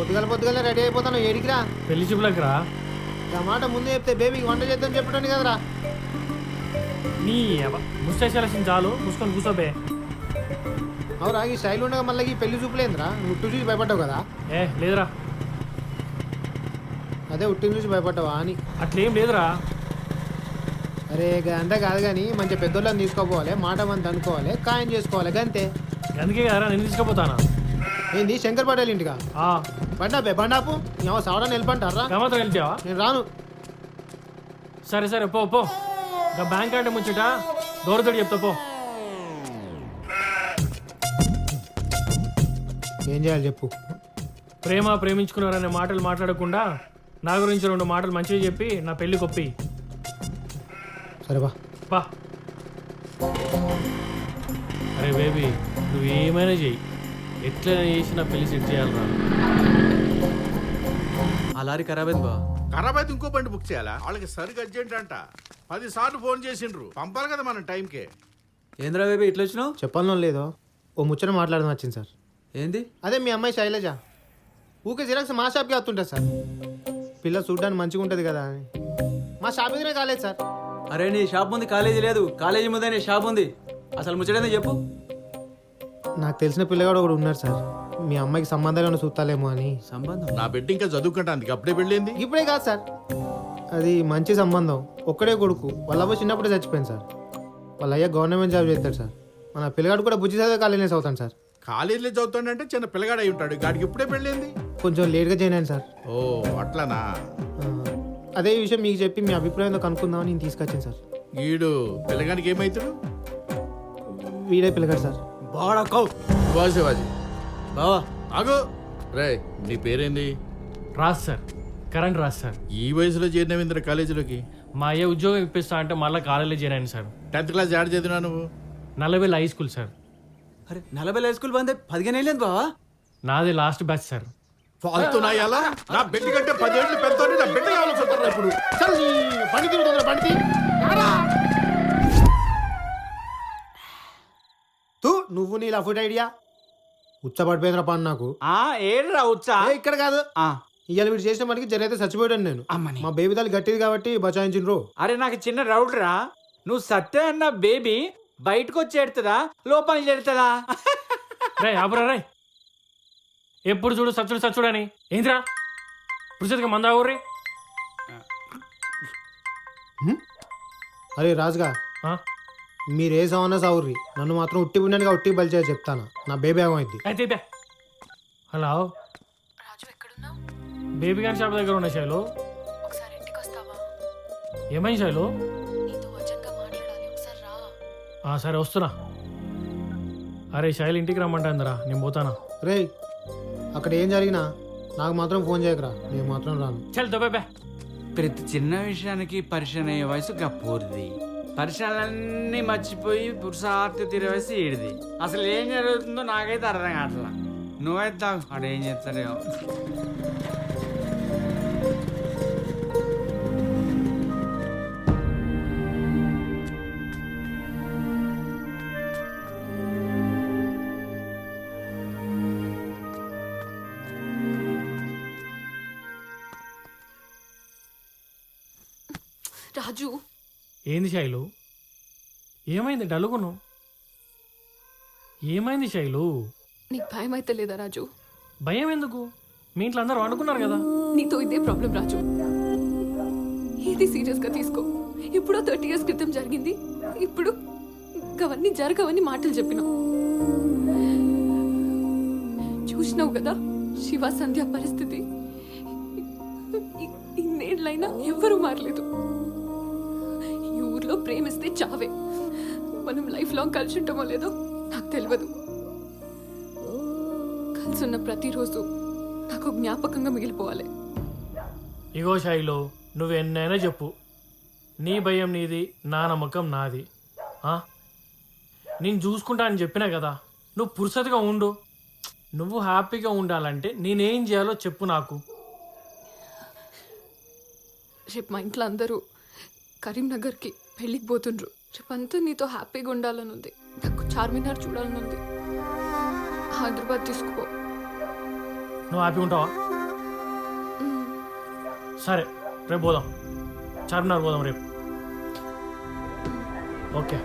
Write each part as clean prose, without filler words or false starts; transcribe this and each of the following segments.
పొద్దుగల రెడీ అయిపోతాను. ఏడికిరా? పెళ్లి చూపులకు రా. మాట ముందే చెప్తే బేబీకి వంట చేద్దాం చెప్పడానికి కదరా. నీ ముస్టేషన్ చాలు మూసుకొని కూర్చోబే. అవురా ఈ స్టైల్ ఉండగా మళ్ళీ ఈ పెళ్లి చూపులేందిరా? నువ్వు ఉట్టు చూసి భయపడ్డావు కదా. లేదురా. అదే ఉట్టిని చూసి భయపడ్డావా అని. అట్లేం లేదురా. అరే అంతా కాదు కానీ మంచి పెద్దోళ్ళని తీసుకోపోవాలి, మాట మంది అనుకోవాలి, ఖాయం చేసుకోవాలి గంతే. అందుకే కదరా నేను తీసుకుపోతానా. ఏంది శంకర్ పటేల్ ఇంటికా? బండాపే బండాపు సావడానికి వెళ్ళిపంటారా? గమత్రం వెళ్తావా? నేను రాను. సరే పో పో. ఇంకా బ్యాంక్ అంటే ముచ్చట దూరతోటి చెప్తా పో. ఏం చేయాలి చెప్పు. ప్రేమించుకున్నారనే మాటలు మాట్లాడకుండా నా గురించి 2 మాటలు మంచిగా చెప్పి నా పెళ్లి కొప్పి. సరే బా. అరే బేబీ నువ్వు ఏమైనా చెయ్యి, ఎట్లయినా చేసి నా పెళ్లి సెట్ చేయాలరా. ఆ లారీ ఖరాబ్ అయింది బా. ఖరాబ్ అయితే ఇంకో బండి బుక్ చేయాలా? వాళ్ళకి సరిగ్గా అర్జెంట్ అంట. 10 సార్లు ఫోన్ చేసిండ్రు, పంపాలి కదా మనం టైంకే. ఏంద్రా బేబీ ఇట్లా వచ్చినావు? చెప్పాలనో లేదో ఓ ముచ్చట మాట్లాడదాం వచ్చింది సార్. ఏంది? అదే మీ అమ్మాయి శైలజ ఊకే జిరాక్స్ మా షాప్కి వస్తుంటుంది సార్. పిల్ల చూడ్డానికి మంచిగా ఉంటుంది కదా అని. మా షాప్ ఎదురే కాలేదు సార్. అరే నీ షాప్ ముందు కాలేజీ లేదు, కాలేజీ ముందే నీ షాప్ ఉంది. అసలు ముచ్చటేందో చెప్పు. నాకు తెలిసిన పిల్లగాడు ఒకడు ఉన్నారు సార్. మీ అమ్మాయికి సంబంధాలు చూస్తాలేమో అని. సంబంధం? నా బిడ్డ ఇంకా చదువుకుంటాను, అప్పుడే పెళ్ళింది. ఇప్పుడే కాదు సార్, అది మంచి సంబంధం. ఒక్కడే కొడుకు. వాళ్ళ అవ్వ చిన్నప్పుడే చచ్చిపోయింది సార్. వాళ్ళ అయ్య గవర్నమెంట్ జాబ్ చేస్తాడు సార్. మన పిల్లగాడు కూడా బుజ్జి చదివే కాలేజీలో చదువుతాను సార్. కాలేజీలో చదువుతాడంటే చిన్న పిల్లగాడు అయి ఉంటాడు. గాడికి ఇప్పుడే పెళ్ళింది. కొంచెం లేట్గా జాయిన్ అయ్యాను సార్. ఓ అట్లానా? అదే విషయం మీకు చెప్పి మీ అభిప్రాయంలో కనుక్కుందామని నేను తీసుకొచ్చాను సార్. వీడు పిల్లగానికి ఏమవుతాడు? వీడే పిల్లగాడు సార్. బాడా కౌ శివాజీ బావా ఆగు. రే నీ పేరేంది? రాదు సార్, కరెంట్ రాదు సార్. ఈ వయసులో చేరినవింద్ర కాలేజీలోకి? మా అయ్య ఉద్యోగం ఇప్పిస్తా అంటే మళ్ళీ కాలేజీలో చేరాను సార్. 10th క్లాస్ యాడ్ చదివినా నువ్వు? Nallabelli high school sir. అరే 40 హై స్కూల్ బందే 15 ఏళ్ళేంది బావా. నాది లాస్ట్ బ్యాచ్ సార్. ఫాల్తున్నా ఎలా? నా బిడ్డ కంటే 10 ఏళ్ళు పెద్ద నా బిడ్డ కావాల్సి వస్తారు ఇప్పుడు. బండి తిరుగుతుంది బండి. నువ్వు నీ లఫుట్ ఐడియా ఉచ్చపడిపోయిందిరా పని నాకు. ఏడురా ఉచ్చా? ఇక్కడ కాదు. ఇవాళ వీడు చేసిన మనకి జరిగితే చచ్చిపోయాడు నేను. మా బేబీ తల్లి గట్టిది కాబట్టి బచాయించిండ్రు. అరే నాకు చిన్న డౌట్ రా, నువ్వు సత్య అన్న బేబీ బయటకు వచ్చి ఎడుతుందా లోపలికి చేరుతుందా? రే ఆపురా రే. ఎప్పుడు చూడు సచ్చుడు అని ఏంద్రా పురుషుడికి మందా ఊర్రి. అరే రాజుగా మీరు ఏ సావన్నా సావుర్రి, నన్ను మాత్రం ఉట్టి పుణ్యానికి ఉట్టి బలిచే చెప్తాను. నా బేబీ ఏమైంది? అయితే హలో బేబీ గారి షాప్ దగ్గర ఉన్న శైలు. ఏమైంది శైలు? సరే వస్తున్నా. అరే శైలు ఇంటికి రమ్మంటాందిరా, నేను పోతానా. రే అక్కడ ఏం జరిగినా నాకు మాత్రం ఫోన్ చేయకరా, నేను మాత్రం రాను. చల్ దొబ్బే. ప్రతి చిన్న విషయానికి పరిచయం అయ్యే వయసు గప్పూరిది. పరిచయాలన్నీ మర్చిపోయి పురుషార్థి తిరిగే వయసు ఈడిది. అసలు ఏం జరుగుతుందో నాకైతే అర్థం కావట్లా. నువ్వైతే అక్కడ ఏం చేస్తాడేమో. రాజు ఏంది శైలు? ఏమైంది డలుగును? ఏమైంది శైలు? నీకు భయం అయితే లేదా రాజు? భయం ఎందుకు? మీ ఇంట్లో అందరూ అనుకున్నారు కదా. నీతో ఇదే ప్రాబ్లం రాజు. ఇది సీరియస్ గా తీసుకో. ఎప్పుడో 30 years క్రితం జరిగింది. ఇప్పుడు అవన్నీ జరగవని మాటలు చెప్పినావు. చూసినావు కదా శివ సంధ్య పరిస్థితి. ఇన్నేళ్ళైనా ఎవ్వరూ మారలేదు. ఈ ఊర్లో ప్రేమిస్తే చావే. మనం లైఫ్ లాంగ్ కలిసి ఉంటామో లేదో నాకు తెలియదు. కలిసి ఉన్న ప్రతిరోజు నాకు జ్ఞాపకంగా మిగిలిపోవాలి. ఇగో శైలు, నువ్వు ఎన్నైనా చెప్పు, నీ భయం నీది, నా నమ్మకం నాది. నేను చూసుకుంటా అని చెప్పినా కదా. నువ్వు పురుషతిగా ఉండు. నువ్వు హ్యాపీగా ఉండాలంటే నేనేం చేయాలో చెప్పు నాకు. రేపు మా ఇంట్లో అందరూ కరీంనగర్కి పెళ్ళికి పోతుండ్రు. రేపంతా నీతో హ్యాపీగా ఉండాలని ఉంది. నాకు చార్మినార్ చూడాలని ఉంది. హైదరాబాద్ తీసుకుపో. నువ్వు హ్యాపీ ఉంటావా? సరే రేపు పోదాం, చార్మినార్ పోదాం రేపు. ఓకే.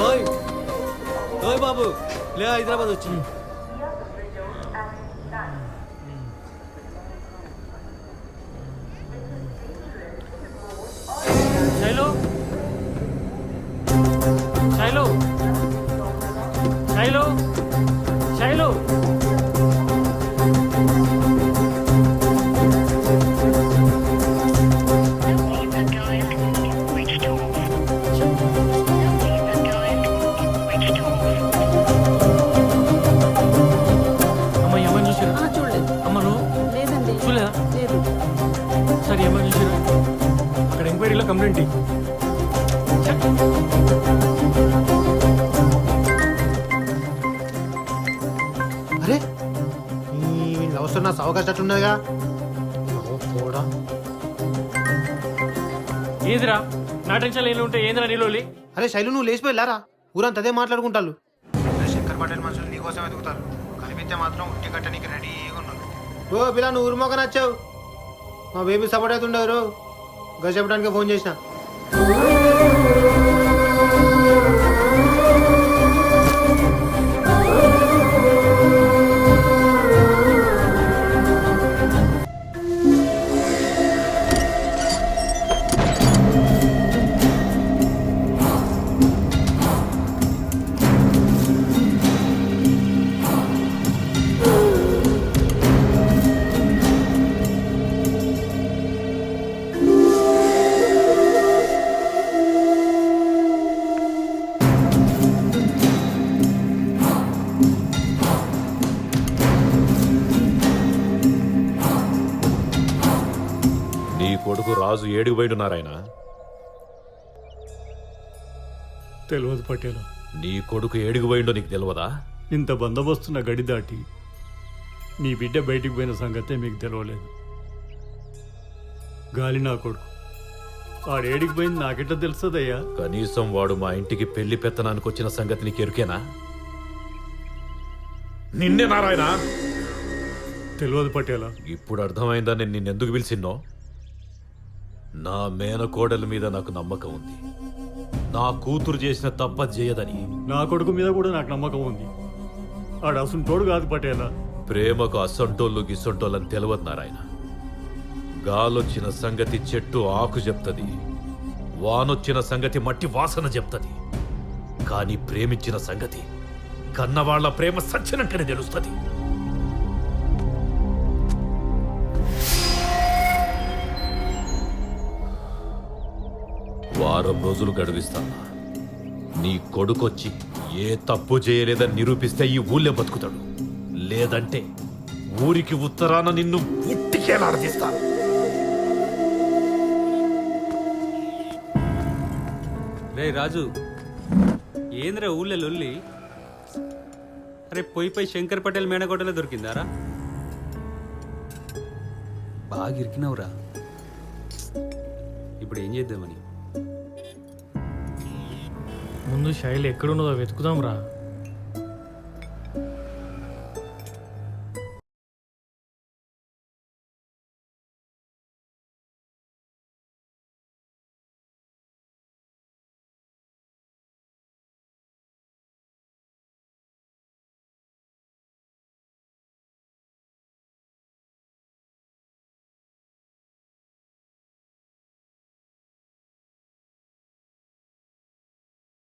ఓయ్ ఓయ్ బాబు లే హైదరాబాద్ వచ్చి శైలు, శైలు, శైలు, శైలు. అమ్మ ఏమని చూసారు? చూడలేదు. అమ్మ నువ్వు లేదండి. చూడలేదా? లేదు. సరే ఏమని చూసారు? అక్కడ ఎంక్వైరీలో కంప్లైంట్ ఇయ్యి. అరే ఈ లవ్ స్టోరీ నా అవకాశం ఉన్నదిగా పోడా. ఏదిరా నా టెన్షన్ ఏమి ఉంటే ఏందిరా నీలోలి? అరే శైలు నువ్వు లేచిపోయిలారా, ఊరంతా అదే మాట్లాడుకుంటారు. శంకర్ పటేల్ మనుషులు నీకోసం ఎదుగుతారు, కనిపిస్తే మాత్రం ఉట్టి కట్టడానికి రెడీగా ఉన్నాను. ఓ పిల్ల నువ్వు ఊరిమోక నచ్చావు, మా బేబీ సపోర్ట్ అవుతుండరు గది చెప్పడానికి ఫోన్ చేసిన. నీ కొడుకు రాజు ఏడుగు బయటున్నారాయన. తెలియదు పటేల. నీ కొడుకు ఏడుగు పోయిండో నీకు తెలియదా? ఇంత బందోబస్తున్న గడి దాటి నీ బిడ్డ బయటికి పోయిన సంగతే మీకు తెలియలేదు. గాలి నా కొడుకు ఆడేడికి పోయింది నాకెట్ట తెలుస్తుందయ్యా? కనీసం వాడు మా ఇంటికి పెళ్లి పెత్తనానికి వచ్చిన సంగతి నీకు ఎరుకేనా? నిన్నే నారాయణ. తెలియదు పటేల. ఇప్పుడు అర్థమైందా నేను నిన్నెందుకు పిలిచిన్నో? నా మేనకోడల మీద నాకు నమ్మకం ఉంది, నా కూతురు చేసిన తప్ప చేయదని. నా కొడుకు మీద కూడా నాకు నమ్మకం ఉంది. ఆడు అసంటోడు కాదు పటేల. ప్రేమకు అసంటోళ్ళు గిసంటోళ్ళని తెలియదు నారాయణ. గాలొచ్చిన సంగతి చెట్టు ఆకు చెప్తది, వానొచ్చిన సంగతి మట్టి వాసన చెప్తది. కానీ ప్రేమించిన సంగతి కన్నవాళ్ల ప్రేమ సచ్చినట్టునే తెలుస్తుంది. వారం రోజులు గడువిస్తాను. నీ కొడుకొచ్చి ఏ తప్పు చేయలేదని నిరూపిస్తే ఈ ఊళ్ళో బతుకుతాడు, లేదంటే ఊరికి ఉత్తరాన నిన్ను పుట్టికేలాడదీస్తాను. రే రాజు, ఏంద్రా ఊళ్ళో లొల్లి? అరే పోయి శంకర్ పటేల్ మేనకోటలో దొరికిందారా? బాగా ఇరికినావురా. ఇప్పుడు ఏం చేద్దామని? ముందు శైలి ఎక్కడున్నదో వెతుకుదాం రా.